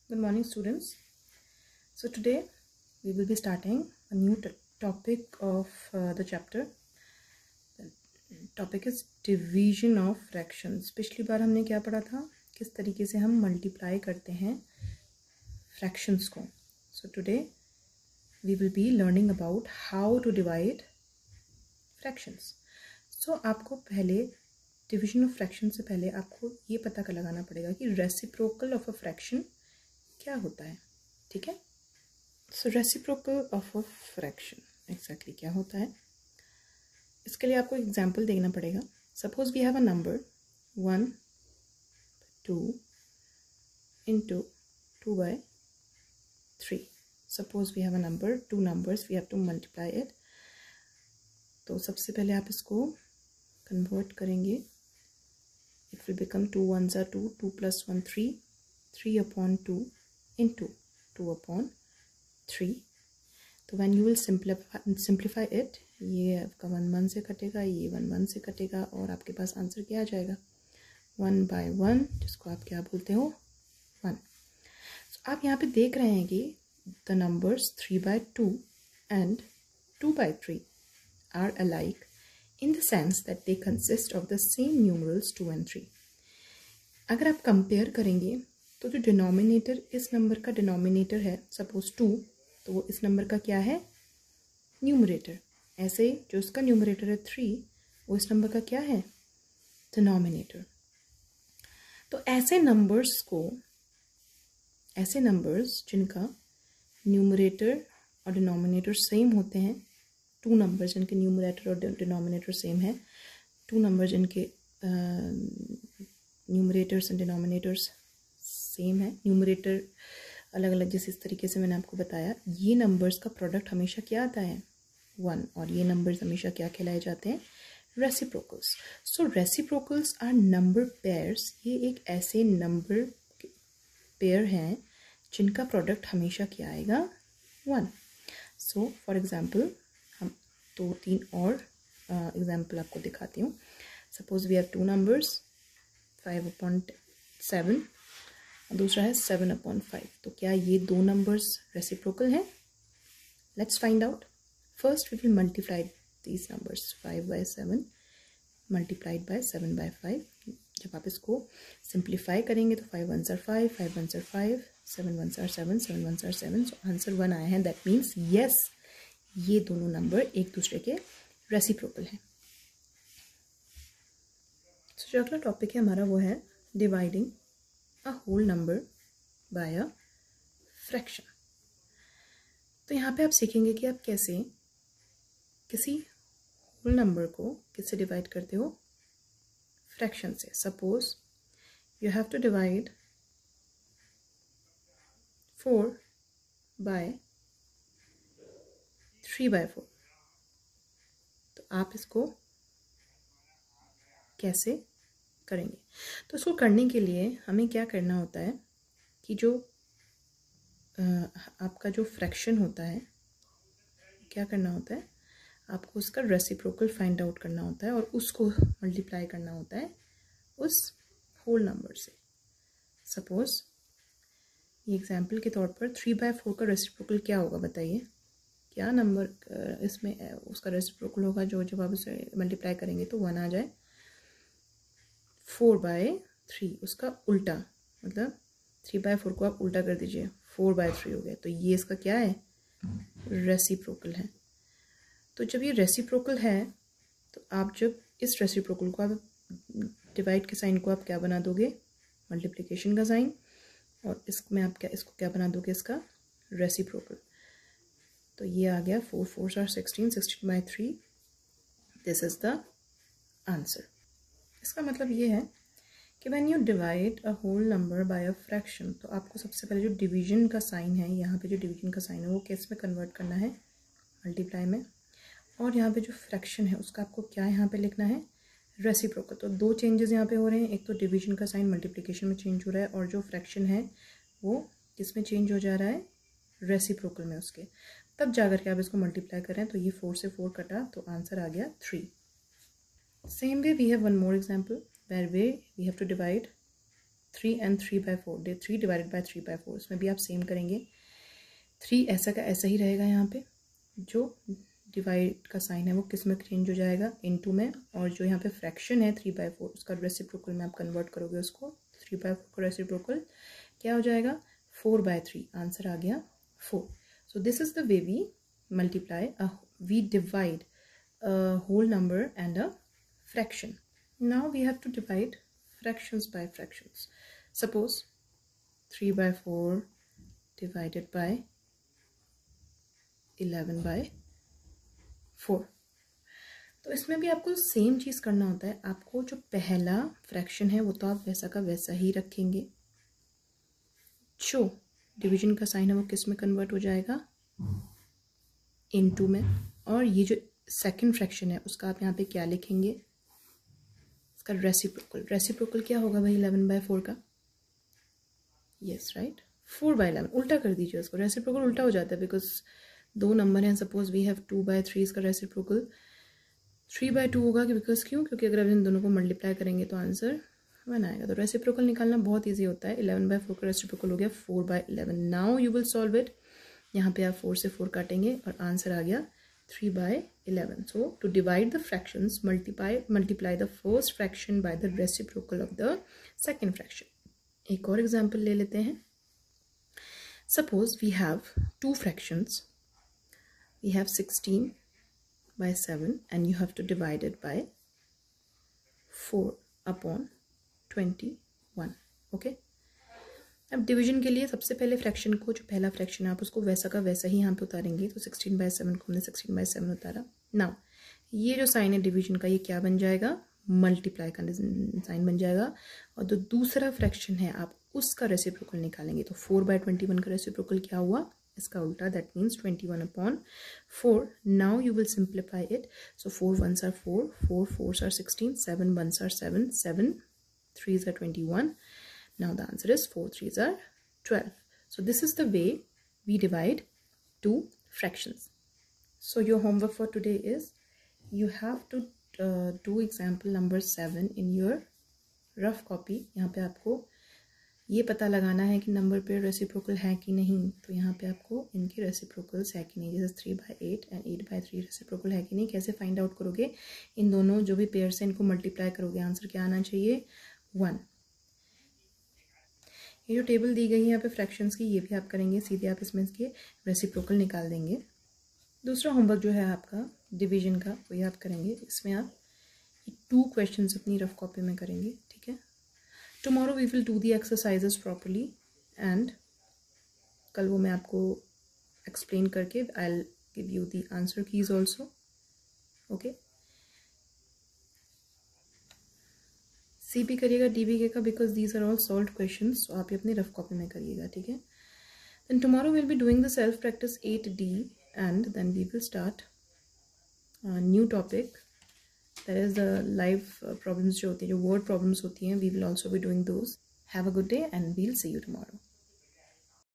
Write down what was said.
Good morning, students. So today we will be starting a new topic of the chapter. The topic is division of fractions. पिछली बार हमने क्या पढ़ा था, किस तरीके से हम मल्टीप्लाई करते हैं फ्रैक्शंस को. So today we will be learning about how to divide fractions. So आपको पहले डिविजन ऑफ फ्रैक्शन से पहले आपको ये पता कर लगाना पड़ेगा कि रेसिप्रोकल ऑफ अ फ्रैक्शन क्या होता है. ठीक है. So reciprocal of a fraction exactly क्या होता है, इसके लिए आपको एग्जांपल देखना पड़ेगा. Suppose we have a number 1 2 into 2 by 3. Suppose we have a number, two numbers, we have to multiply it. तो सबसे पहले आप इसको कन्वर्ट करेंगे. It will become 2 1s are 2, 2 plus 1 3, 3 upon 2 into 2 upon 3. तो when you will simplify it, ये आपका 1 1 से कटेगा, ये 1 1 से कटेगा और आपके पास आंसर क्या आ जाएगा 1 by 1, जिसको आप क्या बोलते हो 1. So, आप यहाँ पे देख रहे हैं कि the numbers 3 by 2 and 2 by 3 are alike in the sense that they consist of the same numerals 2 and 3. अगर आप कंपेयर करेंगे तो जो डिनोमिनेटर इस नंबर का डिनोमिनेटर है सपोज 2, तो वो इस नंबर का क्या है न्यूमरेटर. ऐसे ही जो इसका न्यूमरेटर है 3, वो इस नंबर का क्या है डिनोमिनेटर. तो ऐसे नंबर्स जिनका न्यूमरेटर और डिनोमिनेटर सेम होते हैं, टू नंबर्स जिनके न्यूमरेटर और डिनोमिनेटर सेम है, टू नंबर जिनके न्यूमरेटर्स एंड डिनोमिनेटर्स सेम है, न्यूमरेटर अलग अलग, जैसे इस तरीके से मैंने आपको बताया. ये नंबर्स का प्रोडक्ट हमेशा क्या आता है 1, और ये नंबर्स हमेशा क्या कहलाए जाते हैं reciprocals. So reciprocals are number pairs. ये एक ऐसे नंबर पेयर हैं जिनका प्रोडक्ट हमेशा क्या आएगा 1. सो फॉर एग्जाम्पल हम 2-3 और एग्जाम्पल आपको दिखाती हूँ. Suppose we have two numbers 5/7 और दूसरा है 7/5. तो क्या ये दो नंबर्स रेसिप्रोकल हैं? Let's find out. First we will multiply these numbers. 5/7 multiplied by 7/5. जब आप इसको सिंप्लीफाई करेंगे तो 5 1s are 5, 5 1s are 5, 7 1s are 7, 7 1s are 7. So answer 1 आया है. दैट मीन्स यस, ये दोनों नंबर एक दूसरे के रेसिप्रोकल हैं. सो जो अगला टॉपिक है हमारा वो है dividing a whole number by a fraction. तो यहाँ पे आप सीखेंगे कि आप कैसे किसी whole number को किससे डिवाइड करते हो फ्रैक्शन से. Suppose you have to divide 4 by 3/4. तो आप इसको कैसे करेंगे? तो इसको करने के लिए हमें क्या करना होता है कि जो आपका जो फ्रैक्शन होता है, क्या करना होता है, आपको उसका रेसिप्रोकल फाइंड आउट करना होता है और उसको मल्टीप्लाई करना होता है उस होल नंबर से. सपोज ये एग्जांपल के तौर पर 3/4 का रेसिप्रोकल क्या होगा बताइए. क्या नंबर इसमें उसका रेसिप्रोकल होगा जो जब आप उसे मल्टीप्लाई करेंगे तो 1 आ जाए. 4/3 उसका उल्टा, मतलब 3/4 को आप उल्टा कर दीजिए, 4/3 हो गया. तो ये इसका क्या है रेसिप्रोकल है. तो जब ये रेसिप्रोकल है तो आप जब इस रेसिप्रोकल को आप डिवाइड के साइन को आप क्या बना दोगे मल्टीप्लिकेशन का साइन, और इसमें आप क्या इसको क्या बना दोगे इसका रेसिप्रोकल. तो ये आ गया 4 4s are 16, 16/3. This is the answer. इसका मतलब ये है कि when you divide a whole number by a fraction, तो आपको सबसे पहले जो डिवीजन का साइन है, यहाँ पे जो डिवीजन का साइन है वो किस में कन्वर्ट करना है मल्टीप्लाई में, और यहाँ पे जो फ्रैक्शन है उसका आपको क्या यहाँ पे लिखना है रेसिप्रोकल. तो दो चेंजेस यहाँ पे हो रहे हैं. एक तो डिवीजन का साइन मल्टीप्लिकेशन में चेंज हो रहा है और जो फ्रैक्शन है वो किस में चेंज हो जा रहा है रेसिप्रोकल में उसके. तब जाकर के आप इसको मल्टीप्लाई करें तो ये 4 से 4 कटा तो आंसर आ गया 3. Same way we have one more example where we have to divide 3 and 3/4, 3 divided by 3/4, इसमें भी आप सेम करेंगे. 3 ऐसा का ऐसा ही रहेगा. यहाँ पे जो डिवाइड का साइन है वो किस में चेंज हो जाएगा, इनटू में. और जो यहाँ पे फ्रैक्शन है 3/4, उसका रेसिप्रोकल में आप कन्वर्ट करोगे उसको. 3/4 का रेसिप्रोकल क्या हो जाएगा, 4/3. आंसर आ गया 4. So this is the way we multiply, we divide a whole number and a fraction. Now we have to divide fractions by fractions. Suppose 3/4 divided by 11/4. तो इसमें भी आपको सेम चीज़ करना होता है. आपको जो पहला फ्रैक्शन है वो तो आप वैसा का वैसा ही रखेंगे. जो डिवीजन का साइन है वो किस में कन्वर्ट हो जाएगा, इनटू में. और ये जो सेकंड फ्रैक्शन है उसका आप यहाँ पे क्या लिखेंगे, इसका रेसिप्रोकल. रेसिप्रोकल क्या होगा भाई 11/4 का, यस राइट, 4/11. उल्टा कर दीजिए उसको, रेसिप्रोकल उल्टा हो जाता है बिकॉज दो नंबर हैं. सपोज वी हैव 2/3, इसका रेसिप्रोकल 3/2 होगा. बिकॉज क्यों, क्योंकि अगर आप इन दोनों को मल्टीप्लाई करेंगे तो आंसर 1 आएगा. तो रेसिप्रोकल निकालना बहुत ईजी होता है. 11/4 का रेसिप्रोकल हो गया 4/11. Now you will solve it. यहाँ पे आप 4 से 4 काटेंगे और आंसर आ गया 3/11. So to divide the fractions, multiply the first fraction by the reciprocal of the second fraction. एक और एग्जाम्पल ले लेते हैं. Suppose we have two fractions. We have 16/7 and you have to divide it by 4/21. Okay. अब division के लिए सबसे पहले फ्रैक्शन को, जो पहला फ्रैक्शन है आप उसको वैसा का वैसा ही यहाँ पे उतारेंगे. तो 16/7 को हमने 16/7 उतारा. नाउ ये जो साइन है डिवीजन का, ये क्या बन जाएगा, मल्टीप्लाई का साइन बन जाएगा. और जो दूसरा फ्रैक्शन है आप उसका रेसिप्रोकल निकालेंगे. तो 4/21 का रेसिप्रोकल क्या हुआ, इसका उल्टा, that means 21/4. Now you will simplify it. So 4 1s are 4, 4 4s are 16, 7 1s are 7, 7 3s are 21. Now the answer is 4 3s are 12. So this is the way we divide two fractions. So your homework for today is you have to do example number 7 in your rough copy. यहाँ पे आपको ये पता लगाना है कि number पे reciprocal है कि नहीं. तो यहाँ पे आपको इनके रेसिप्रोकल्स है कि नहीं. जैसे 3/8 एंड 8/3 रेसिप्रोकल है कि नहीं. कैसे फाइंड आउट करोगे, इन दोनों जो भी पेयर्स हैं इनको मल्टीप्लाई करोगे. आंसर क्या आना चाहिए, 1. ये जो टेबल दी गई है यहाँ पे फ्रैक्शंस की, ये भी आप करेंगे. सीधे आप इसमें इसके रेसिप्रोकल निकाल देंगे. दूसरा होमवर्क जो है आपका डिवीजन का, वो ये आप करेंगे. इसमें आप 2 क्वेश्चंस अपनी रफ कॉपी में करेंगे. ठीक है. Tomorrow we will do the exercises properly and कल वो मैं आपको एक्सप्लेन करके I will give you the answer keys also. Okay. C भी करिएगा, डी भी का, because these are all solved questions. तो आप ये अपनी रफ कॉपी में करिएगा. ठीक है. Then tomorrow will be doing the self practice 8D and then we will start new topic, that is the live problems जो होती है, जो वर्ड प्रॉब्लम्स होती हैं. We will also be doing those. Have a good day and we'll see you tomorrow.